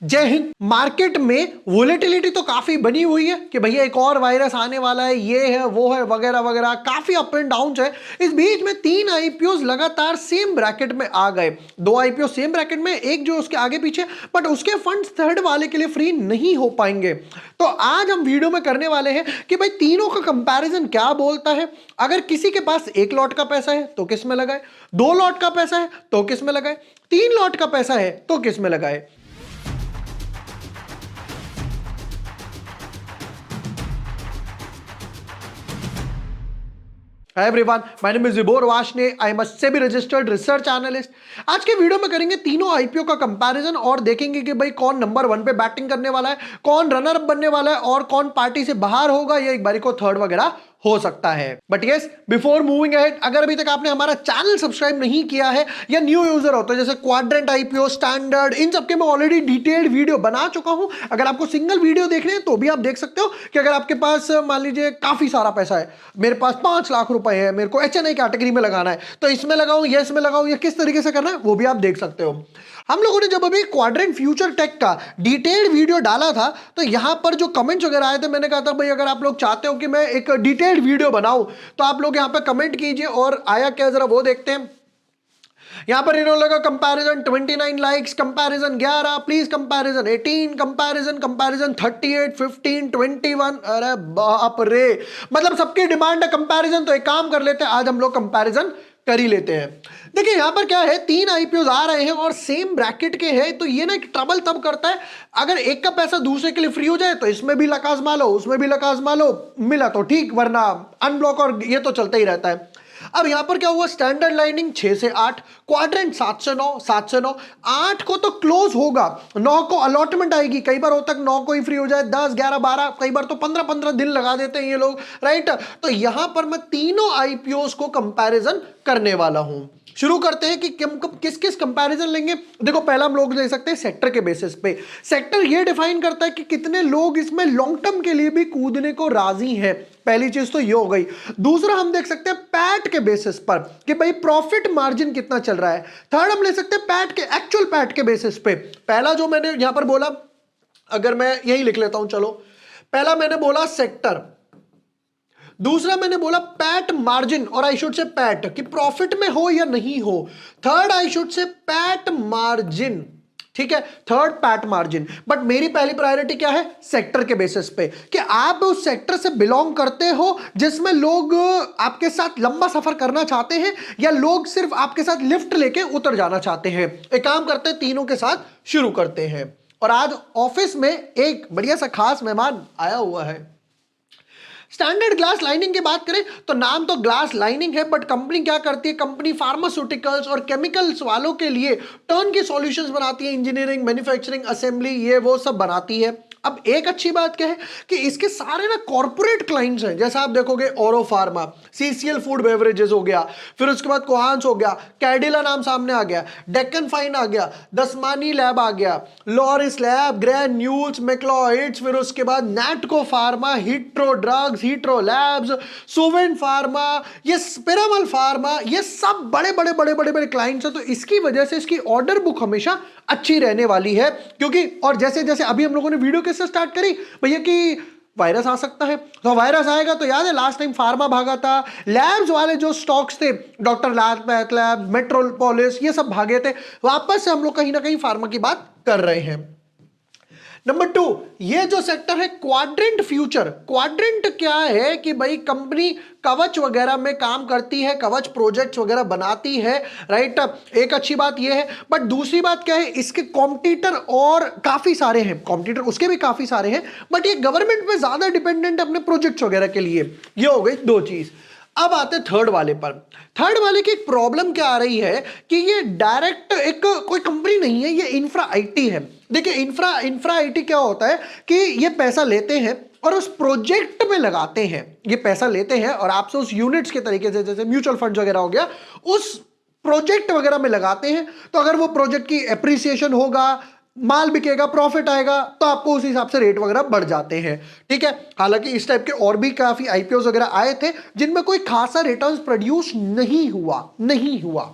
जय हिंद। मार्केट में वोलेटिलिटी तो काफी बनी हुई है कि भैया एक और वायरस आने वाला है, ये है वो है वगैरह वगैरह, काफी अप एंड डाउन है। इस बीच में 3 आईपीओ लगातार सेम ब्रैकेट में आ गए। 2 आईपीओ सेम ब्रैकेट में, एक जो उसके आगे पीछे, बट उसके फंड्स थर्ड वाले के लिए फ्री नहीं हो पाएंगे। तो आज हम वीडियो में करने वाले हैं कि भाई तीनों का कंपैरिजन क्या बोलता है। अगर किसी के पास 1 लॉट का पैसा है तो किस में लगाए, 2 लॉट का पैसा है तो किस में लगाए, 3 लॉट का पैसा है तो किस में लगाए। Hi everyone, my name is Vibhor Vashne. I am a SEBI registered research analyst. आज के वीडियो में करेंगे तीनों आईपीओ का कंपैरिजन और देखेंगे कि भाई कौन नंबर 1 पे बैटिंग करने वाला है, कौन रनर अप बनने वाला है और कौन पार्टी से बाहर होगा या एक बारी को थर्ड वगैरह हो सकता है। But yes, before moving ahead, अगर अभी तक आपने हमारा चैनल सब्सक्राइब नहीं किया है या न्यू यूजर हो तो जैसे क्वाड्रेंट आईपीओ, स्टैंडर्ड, इन सबके मैं ऑलरेडी डिटेल्ड वीडियो बना चुका हूं। अगर आपको सिंगल वीडियो देखने हैं तो भी आप देख सकते हो कि अगर आपके पास मान लीजिए काफी सारा पैसा है, मेरे पास 5 लाख रुपए है, मेरे को एचएनआई कैटेगरी में लगाना है, तो इसमें लगाऊं या इसमें लगाऊं या किस तरीके से करना है वो भी आप देख सकते हो। हम लोगों ने जब अभी क्वाड्रेंट फ्यूचर टेक का डिटेल्ड वीडियो डाला था तो यहां पर जो कमेंट्स वगैरह आए थे, मैंने कहा था भाई अगर आप लोग चाहते हो कि मैं एक डिटेल्ड वीडियो बनाऊं तो आप लोग यहां पे कमेंट कीजिए, और आया क्या जरा वो देखते हैं। यहां पर इन्होंने लगा comparison 29 likes, comparison 11, please comparison 18, comparison 38, 15, 21। अरे बाप रे, मतलब सबकी डिमांड है कंपैरिजन। तो एक काम कर लेते हैं, आज हम लोग कंपैरिजन कर ही लेते हैं। देखिए यहां पर क्या है, 3 आईपीओ आ रहे हैं और सेम ब्रैकेट के हैं, तो ये ना एक ट्रबल तब करता है अगर एक का पैसा दूसरे के लिए फ्री हो जाए तो इसमें भी लक आजमा लो, उसमें भी लक आजमा लो, मिला तो ठीक, वरना अनब्लॉक, और ये तो चलता ही रहता है। अब यहां पर क्या हुआ, स्टैंडर्ड लाइनिंग 6 से 8, क्वाड्रेंट 7 से 9, 7 से 9, 8 को तो क्लोज होगा, 9 को अलॉटमेंट आएगी। कई बार होता है 9 को ही फ्री हो जाए, 10, 11, 12, कई बार तो 15 दिन लगा देते हैं ये लोग, राइट। तो यहां पर मैं तीनों आईपीओस को कंपैरिजन करने वाला हूं। शुरू करते हैं कि किस किस कंपैरिजन लेंगे। देखो पहला हम लोग ले सकते हैं सेक्टर के बेसिस पे। सेक्टर ये डिफाइन करता है कि कितने लोग इसमें लॉन्ग टर्म के लिए भी कूदने को राजी हैं। पहली चीज तो ये हो गई। दूसरा हम देख सकते हैं पैट के बेसिस पर कि भाई प्रॉफिट मार्जिन कितना चल रहा है। थर्ड हम ले सकते हैं पैट के, एक्चुअल पैट के बेसिस पे। पहला जो मैंने यहां पर बोला, अगर मैं यही लिख लेता हूं, चलो पहला मैंने बोला सेक्टर, दूसरा मैंने बोला पैट मार्जिन, और आई शुड से पैट कि प्रॉफिट में हो या नहीं हो। Third I should say PAT margin, ठीक है, थर्ड पैट मार्जिन। बट मेरी पहली प्रायोरिटी क्या है, सेक्टर के बेसिस पे, कि आप उस सेक्टर से बिलोंग करते हो जिसमें लोग आपके साथ लंबा सफर करना चाहते हैं या लोग सिर्फ आपके साथ लिफ्ट लेके उतर जाना चाहते हैं। एक काम करते हैं, तीनों के साथ शुरू करते हैं। और आज ऑफिस में एक बढ़िया सा खास मेहमान आया हुआ है। स्टैंडर्ड ग्लास लाइनिंग की बात करें तो नाम तो ग्लास लाइनिंग है, बट कंपनी क्या करती है, कंपनी फार्मास्यूटिकल्स और केमिकल्स वालों के लिए टर्न की सॉल्यूशंस बनाती है, इंजीनियरिंग, मैन्युफैक्चरिंग, असेंबली, ये वो सब बनाती है। अब एक अच्छी बात क्या है कि इसके सारे ना कॉर्पोरेट क्लाइंट्स हैं। जैसा आप देखोगे ओरो फार्मा, सीसीएल फूड बेवरेजेस हो गया, फिर उसके बाद कोहांस हो गया, कैडिला नाम सामने आ गया, डेक्कन फाइन आ गया, दसमानी लैब आ गया, लॉरिस लैब, ग्रैन्यूल्स, मैक्लॉइड्स, फिर उसके बाद Natco pharma, hetero drugs, hetero labs, Suven pharma, ये पिरामल फार्मा, ये सब बड़े बड़े बड़े बड़े बड़े क्लाइंट्स हैं। तो इसकी वजह से इसकी ऑर्डर बुक हमेशा अच्छी रहने वाली है, क्योंकि और जैसे जैसे अभी हम लोगों ने वीडियो कैसे स्टार्ट करी भैया कि वायरस आ सकता है, तो वायरस आएगा तो याद है लास्ट टाइम फार्मा भागा था, लैब्स वाले जो स्टॉक्स थे, डॉक्टर लैब, मेट्रोपोलिस, ये सब भागे थे। वापस से हम लोग कहीं ना कहीं फार्मा की बात कर रहे हैं। नंबर 2, ये जो सेक्टर है क्वाड्रेंट फ्यूचर। क्वाड्रेंट क्या है कि भाई कंपनी कवच वगैरह में काम करती है, कवच प्रोजेक्ट्स वगैरह बनाती है, राइट। एक अच्छी बात ये है, बट दूसरी बात क्या है, इसके कॉम्पिटिटर और काफी सारे हैं, कॉम्पिटिटर उसके भी काफी सारे हैं, बट ये गवर्नमेंट पे ज्यादा डिपेंडेंट है अपने प्रोजेक्ट्स वगैरह के लिए। ये हो गई 2 चीज। अब आते थर्ड वाले पर। थर्ड वाले की एक प्रॉब्लम क्या आ रही है कि ये डायरेक्ट एक कोई कंपनी नहीं है, ये इंफ्रा आईटी है। देखिए इंफ्रा आईटी क्या होता है कि ये पैसा लेते हैं और उस प्रोजेक्ट में लगाते हैं। ये पैसा लेते हैं और आपसे उस यूनिट्स के तरीके से, जैसे म्यूचुअल फंड वगैरह हो गया, उस प्रोजेक्ट वगैरह में लगाते हैं। तो अगर वो प्रोजेक्ट की एप्रिसिएशन होगा, माल बिकेगा, प्रॉफिट आएगा, तो आपको उस हिसाब से रेट वगैरह बढ़ जाते हैं, ठीक है। हालांकि इस टाइप के और भी काफी आईपीओ वगैरह आए थे जिनमें कोई खासा रिटर्न्स प्रोड्यूस नहीं हुआ।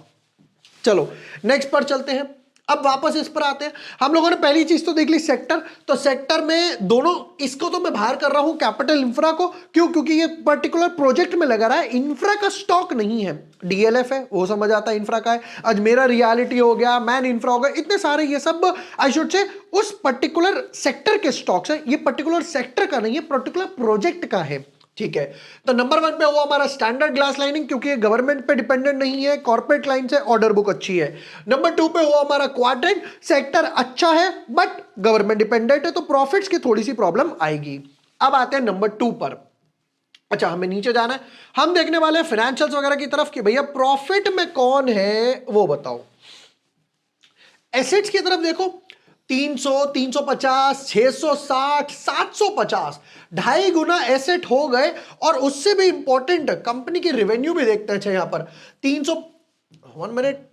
चलो नेक्स्ट पर चलते हैं। अब वापस इस पर आते हैं। हम लोगों ने पहली चीज तो देख ली सेक्टर, तो सेक्टर में दोनों, इसको तो मैं बाहर कर रहा हूं कैपिटल इंफ्रा को, क्यों? क्योंकि ये पर्टिकुलर प्रोजेक्ट में लगा रहा है, इंफ्रा का स्टॉक नहीं है। डीएलएफ है वो समझ आता है इंफ्रा का है, अजमेरा रियलिटी हो गया, मैन इंफ्रा हो गया, इतने सारे ये सब आई शुड से उस पर्टिकुलर सेक्टर के स्टॉक्स है। ये पर्टिकुलर सेक्टर का नहीं है, पर्टिकुलर प्रोजेक्ट का है, ठीक है। तो नंबर 1 पे हुआ हमारा स्टैंडर्ड ग्लास लाइनिंग, क्योंकि ये गवर्नमेंट पे डिपेंडेंट नहीं है, कॉर्पोरेट लाइन से ऑर्डर बुक अच्छी है। नंबर 2 पे हुआ हमारा क्वाड्रेंट, सेक्टर अच्छा है बट गवर्नमेंट डिपेंडेंट है, तो प्रॉफिट्स की थोड़ी सी प्रॉब्लम आएगी। अब आते हैं नंबर 2 पर। अच्छा, हमें नीचे जाना है, हम देखने वाले हैं फाइनेंशियल्स वगैरह की तरफ कि भैया प्रॉफिट में कौन है वो बताओ। एसेट्स की तरफ देखो, 300, 350, 660, 750, 2.5 गुना एसेट हो गए। और उससे भी इंपॉर्टेंट कंपनी की रेवेन्यू भी देखते हैं। अच्छा, यहां पर 300, 1 मिनट,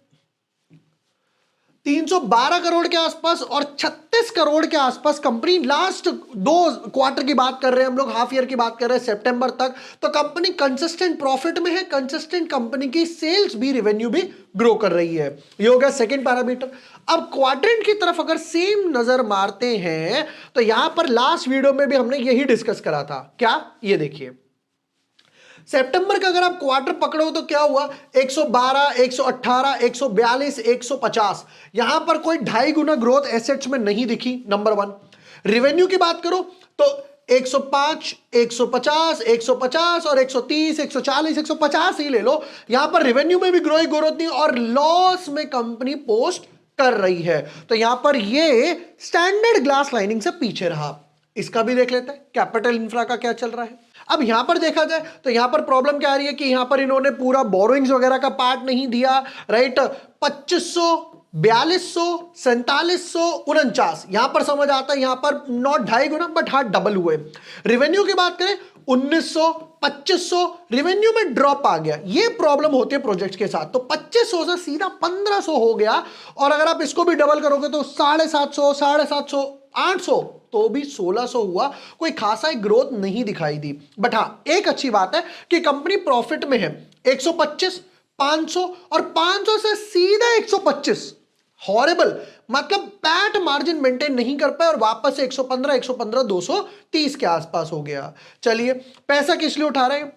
312 करोड़ के आसपास और 36 करोड़ के आसपास कंपनी, लास्ट 2 क्वार्टर की बात कर रहे हैं हम लोग, हाफ ईयर की बात कर रहे हैं सितंबर तक, तो कंपनी कंसिस्टेंट प्रॉफिट में है, कंसिस्टेंट कंपनी की सेल्स भी, रेवेन्यू भी ग्रो कर रही है। ये हो गया सेकंड पैरामीटर। अब क्वाड्रेंट की तरफ अगर सेम नजर मारते हैं तो यहां पर लास्ट वीडियो में भी हमने यही डिस्कस करा था। क्या? ये देखिए, सितंबर का अगर आप क्वार्टर पकड़ो तो क्या हुआ, 112, 118, 142, 150, यहां पर कोई 2.5 गुना ग्रोथ एसेट्स में नहीं दिखी, नंबर 1। रेवेन्यू की बात करो तो 105, 150, 150 और 130, 140, 150 ही ले लो, यहां पर रेवेन्यू में भी ग्रोथ नहीं, और लॉस में कंपनी पोस्ट कर रही है। तो यहां पर ये स्टैंडर्ड ग्लास लाइनिंग से पीछे रहा। इसका भी देख लेते हैं कैपिटल इंफ्रा का क्या चल रहा है। अब यहां पर देखा जाए तो यहां पर प्रॉब्लम क्या आ रही है कि यहां पर इन्होंने पूरा बोरोइंग्स वगैरह का पार्ट नहीं दिया, राइट। 2500, 4200, 4700, 49, यहां पर समझ आता है, यहां पर नॉट 2.5 गुना बट हाँ डबल हुए। रेवेन्यू की बात करें 1900, 2500, रेवेन्यू में ड्रॉप आ गया। ये प्रॉब्लम होती है प्रोजेक्ट के साथ। तो 2500 से सीधा 1500 हो गया, और अगर आप इसको भी डबल करोगे तो 750, 750, 800, तो भी 1600 हुआ। कोई खासा ग्रोथ नहीं दिखाई दी। बट हां, एक अच्छी बात है कि कंपनी प्रॉफिट में है। 125, 500 और 500 से सीधा 125, हॉरिबल, मतलब पैट मार्जिन मेंटेन नहीं कर पाए और वापस से 115, 115, 230 के आसपास हो गया। चलिए, पैसा किस लिए उठा रहे हैं?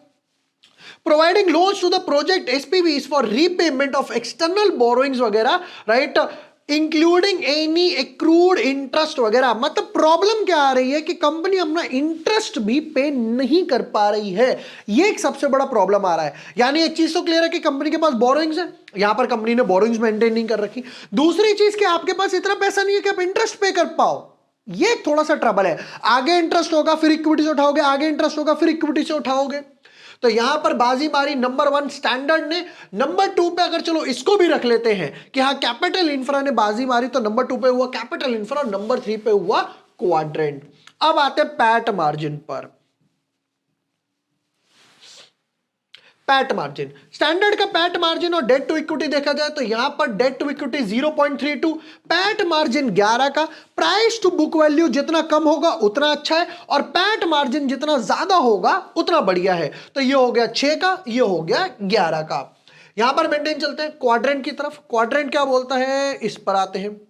Providing loans to the project SPVs for repayment of external borrowings वगैरह, right, including any accrued interest वगैरह। मतलब प्रॉब्लम क्या आ रही है कि कंपनी अपना इंटरेस्ट भी पे नहीं कर पा रही है। ये एक सबसे बड़ा प्रॉब्लम आ रहा है। यानी एक चीज तो क्लियर है कि कंपनी के पास बोरोइंग्स है, यहां पर कंपनी ने बोरोइंग्स मेंटेन नहीं कर रखी। दूसरी चीज कि आपके पास इतना पैसा नहीं है कि आप इंटरेस्ट पे कर पाओ। ये थोड़ा सा ट्रबल है। आगे इंटरेस्ट होगा फिर इक्विटी से उठाओगे, आगे इंटरेस्ट होगा फिर इक्विटी से उठाओगे। तो यहां पर बाजी मारी नंबर 1 स्टैंडर्ड ने। नंबर 2 पे अगर चलो इसको भी रख लेते हैं कि हाँ कैपिटल इंफ्रा ने बाजी मारी, तो नंबर 2 पे हुआ कैपिटल इंफ्रा और नंबर 3 पे हुआ क्वाड्रेंट। अब आते हैं पैट मार्जिन पर। पैट मार्जिन, स्टैंडर्ड का पैट मार्जिन और डेट टू इक्विटी देखा जाए तो यहां पर debt to equity 0.32, PAT margin 11 का। प्राइस टू बुक वैल्यू जितना कम होगा उतना अच्छा है, और पैट मार्जिन जितना ज्यादा होगा उतना बढ़िया है। तो ये हो गया 6 का, ये हो गया 11 का। यहां पर मेंटेन चलते हैं क्वाड्रेंट की तरफ। क्वाड्रेंट क्या बोलता है, इस पर आते हैं।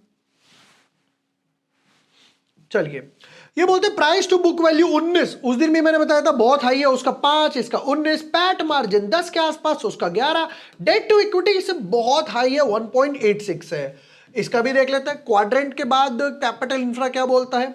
चलिए, ये बोलते प्राइस टू बुक वैल्यू 19, उस दिन भी मैंने बताया था बहुत हाई है, उसका 5, इसका 19, पैट मार्जिन 10 के आसपास, उसका 11, डेट टू इक्विटी इससे बहुत हाई है, 1.86 है। इसका भी देख लेते हैं। क्वाड्रेंट के बाद कैपिटल इंफ्रा क्या बोलता है।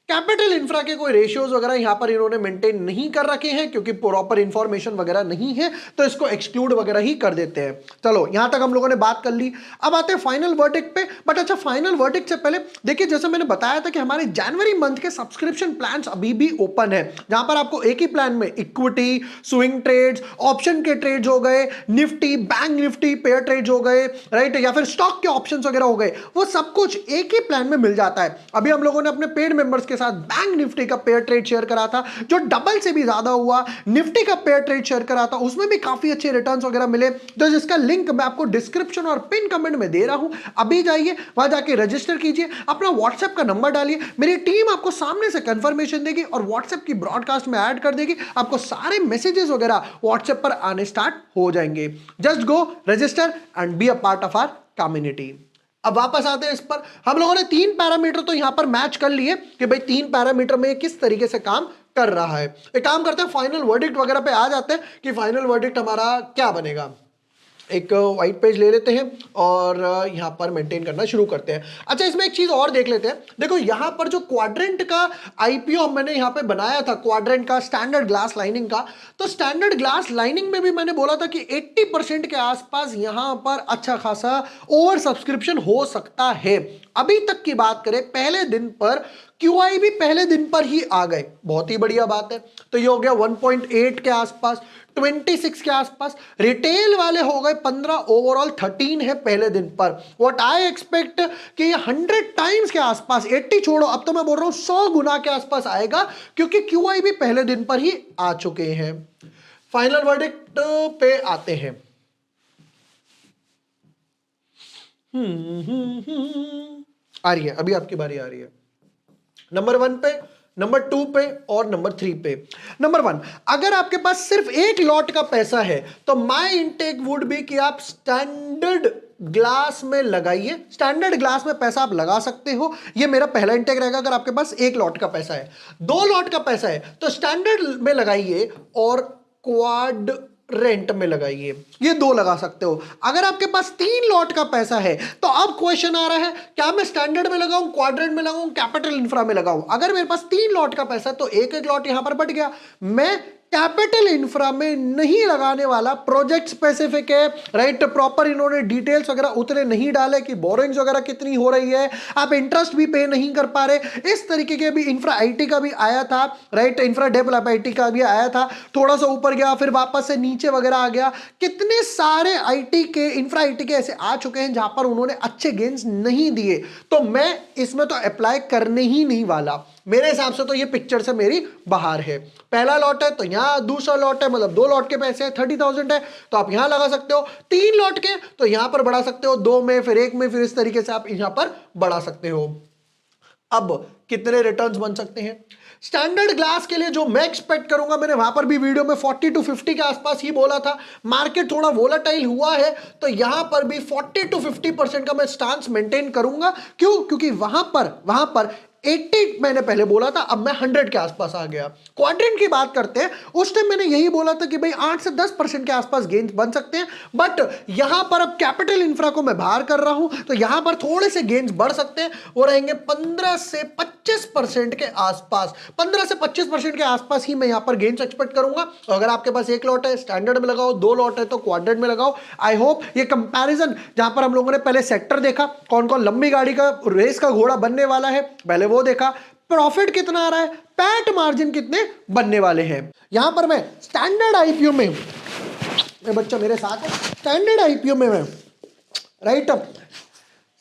कैपिटल इंफ्रा के कोई रेशियोज वगैरह यहां पर इन्होंने मेंटेन नहीं कर रखे हैं, क्योंकि प्रॉपर इंफॉर्मेशन वगैरह नहीं है, तो इसको एक्सक्लूड वगैरह ही कर देते हैं। चलो, यहां तक हम लोगों ने बात कर ली। अब आते हैं फाइनल वर्डिक्ट पे। बट अच्छा, फाइनल वर्डिक्ट से पहले देखिए, जैसे मैंने बताया था कि हमारे जनवरी मंथ के सब्सक्रिप्शन प्लान्स अभी भी ओपन है, जहां पर आपको एक ही प्लान में इक्विटी, स्विंग ट्रेड्स, ऑप्शन के ट्रेड्स हो गए, Nifty, bank Nifty, pair trades हो गए, राइट, या फिर स्टॉक के ऑप्शंस वगैरह हो गए, वो सब कुछ एक ही प्लान में मिल जाता है। अभी हम लोगों ने अपने पेड मेंबर्स के साथ बैंक निफ्टी का पेयर ट्रेड शेयर करा था, जो डबल से भी ज्यादा हुआ। निफ्टी का पेयर ट्रेड शेयर करा था, उसमें भी काफी अच्छे रिटर्न्स वगैरह मिले। तो जिसका लिंक मैं आपको डिस्क्रिप्शन और पिन कमेंट में दे रहा हूं, अभी जाइए वहां जाके रजिस्टर कीजिए, अपना व्हाट्सएप का नंबर डालिए, मेरी टीम आपको सामने से कंफर्मेशन देगी और व्हाट्सएप की ब्रॉडकास्ट में ऐड कर देगी। आपको सारे मैसेजेस वगैरह व्हाट्सएप पर आने स्टार्ट हो जाएंगे। Just go register and be a part of our community. अब वापस आते हैं इस पर, हम लोगों ने 3 पैरामीटर तो यहां पर मैच कर लिए कि भाई 3 पैरामीटर में किस तरीके से काम कर रहा है। एक काम करते हैं, फाइनल वर्डिक्ट वगैरह पे आ जाते हैं कि फाइनल वर्डिक्ट हमारा क्या बनेगा। एक व्हाइट पेज ले लेते हैं और यहां पर मेंटेन करना शुरू करते हैं। अच्छा, इसमें एक चीज और देख लेते हैं। देखो यहां पर जो क्वाड्रेंट का आईपीओ मैंने यहां पे बनाया था, क्वाड्रेंट का स्टैंडर्ड ग्लास लाइनिंग का, तो स्टैंडर्ड ग्लास लाइनिंग में भी मैंने बोला था कि 80% के आसपास यहां पर अच्छा खासा ओवर सब्सक्रिप्शन हो सकता है। अभी तक की बात करें, पहले दिन पर क्यूआई भी पहले दिन पर ही आ गए, बहुत ही बढ़िया बात है। तो ये हो गया 1.8 के आसपास, 26 के आसपास। रिटेल वाले हो गए 15, ओवरऑल 13 है पहले दिन पर। व्हाट आई एक्सपेक्ट कि ये 100 टाइम्स के आसपास, 80 छोड़ो, अब तो मैं बोल रहा हूं 100 गुना के आसपास आएगा, क्योंकि क्यूआई भी पहले दिन पर ही आ चुके हैं। फाइनल वर्डिक्ट पे आते हैं। आ रही है, अभी आपकी बारी आ रही है। नंबर 1 पे, नंबर 2 पे और नंबर 3 पे। नंबर 1, अगर आपके पास सिर्फ एक लॉट का पैसा है तो माय इनटेक वुड बी कि आप स्टैंडर्ड ग्लास में लगाइए। स्टैंडर्ड ग्लास में पैसा आप लगा सकते हो, ये मेरा पहला इनटेक रहेगा। अगर आपके पास एक लॉट का पैसा है, 2 लॉट का पैसा है तो स्टैंडर्ड में लगाइए और क्वाड रेंट में लगाइए, ये 2 लगा सकते हो। अगर आपके पास 3 लॉट का पैसा है तो अब क्वेश्चन आ रहा है, क्या मैं स्टैंडर्ड में लगाऊं, क्वाड्रेंट में लगाऊं, कैपिटल इंफ्रा में लगाऊं। अगर मेरे पास 3 लॉट का पैसा है तो एक एक लॉट यहां पर बट गया। मैं कैपिटल इंफ्रा में नहीं लगाने वाला, प्रोजेक्ट स्पेसिफिक है, राइट। प्रॉपर इन्होंने डिटेल्स वगैरह उतने नहीं डाले कि बोरिंग्स वगैरह कितनी हो रही है, आप इंटरेस्ट भी पे नहीं कर पा रहे। इस तरीके के भी इंफ्रा आईटी का भी आया था, राइट। इंफ्रा डेवलप आईटी का भी आया था, थोड़ा सा ऊपर गया फिर वापस से नीचे वगैरह आ गया। कितने सारे आईटी के, इंफ्रा आईटी के ऐसे आ चुके हैं जहां पर उन्होंने अच्छे गेन्स नहीं दिए, तो मैं इसमें तो अप्लाई करने ही नहीं वाला। मेरे हिसाब से तो ये पिक्चर से मेरी बाहर है। पहला लॉट है तो यहां, दूसरा लॉट है मतलब 2 लॉट के पैसे 30,000 है तो आप यहां लगा सकते हो। 3 लॉट के तो यहां पर बढ़ा सकते हो, 2 में फिर 1 में, फिर इस तरीके से आप यहां पर बढ़ा सकते हो। अब कितने रिटर्न्स बन सकते हैं स्टैंडर्ड ग्लास के लिए जो मैं एक्सपेक्ट करूंगा, मैंने वहां पर भी वीडियो में 40 to 50 के आसपास ही बोला था। मार्केट थोड़ा वोलेटाइल हुआ है तो यहां पर भी 40 to 50% का मैं स्टांस मेंटेन करूंगा। क्यों? क्योंकि वहां पर 80 मैंने पहले बोला था, अब मैं 100 के आसपास आ गया। क्वाड्रेंट की बात करते हैं, उस टाइम मैंने यही बोला था कि भाई 8 से 10% के आसपास गेन्स बन सकते हैं, बट यहां पर अब कैपिटल इंफ्रा को मैं बाहर कर रहा हूं तो यहां पर थोड़े से गेन्स बढ़ सकते हैं, वो रहेंगे 15 से 25% के आसपास। 15 से 25% के आसपास ही मैं यहां पर गेन्स एक्सपेक्ट करूंगा। तो अगर आपके पास एक लॉट है स्टैंडर्ड में लगाओ, 2 लॉट है तो क्वाड्रेंट में लगाओ। आई होप ये कंपैरिजन, जहां पर हम लोगों ने पहले सेक्टर देखा, कौन कौन लंबी गाड़ी का रेस का घोड़ा बनने वाला है, पहले वो देखा, प्रॉफिट कितना आ रहा है, पैट मार्जिन कितने बनने वाले हैं। यहां पर मैं स्टैंडर्ड आईपीओ में, बच्चा मेरे साथ है, स्टैंडर्ड आईपीओ में मैं, राइट,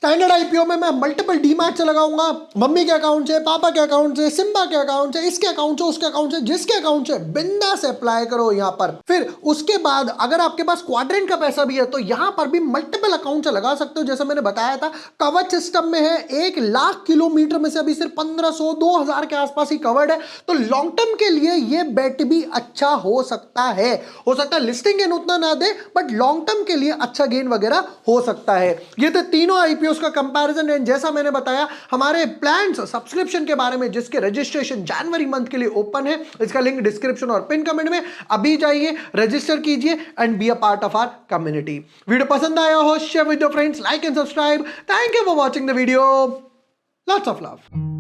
स्टैंडर्ड आईपीओ में मैं मल्टीपल डीमैट से लगाऊंगा, मम्मी के अकाउंट से, पापा के अकाउंट से, सिम्बा के अकाउंट से, इसके अकाउंट से, उसके अकाउंट से, जिसके अकाउंट से, बिंदास अप्लाई करो यहां पर। फिर उसके बाद अगर आपके पास क्वाड्रेंट का पैसा भी है तो यहां पर भी मल्टीपल अकाउंट से लगा सकते हो। जैसे मैंने बताया था, कवच सिस्टम में है, 1,00,000 किलोमीटर में से अभी सिर्फ 1500 2000 के आसपास ही कवर्ड है, तो लॉन्ग टर्म के लिए ये बेट भी अच्छा हो सकता है। हो सकता है लिस्टिंग गेन उतना ना दे, बट लॉन्ग टर्म के लिए अच्छा गेन वगैरह हो सकता है। ये तो तीनों आईपीओ उसका कंपैरिजन है। जैसा मैंने बताया, हमारे प्लान्स सब्सक्रिप्शन के बारे में जिसके रजिस्ट्रेशन जनवरी मंथ के लिए ओपन है, इसका लिंक डिस्क्रिप्शन और पिन कमेंट में, अभी जाइए रजिस्टर कीजिए and be a part of our community. Video पसंद आया हो, share with your friends, like and subscribe. Thank you for watching the video, lots of love.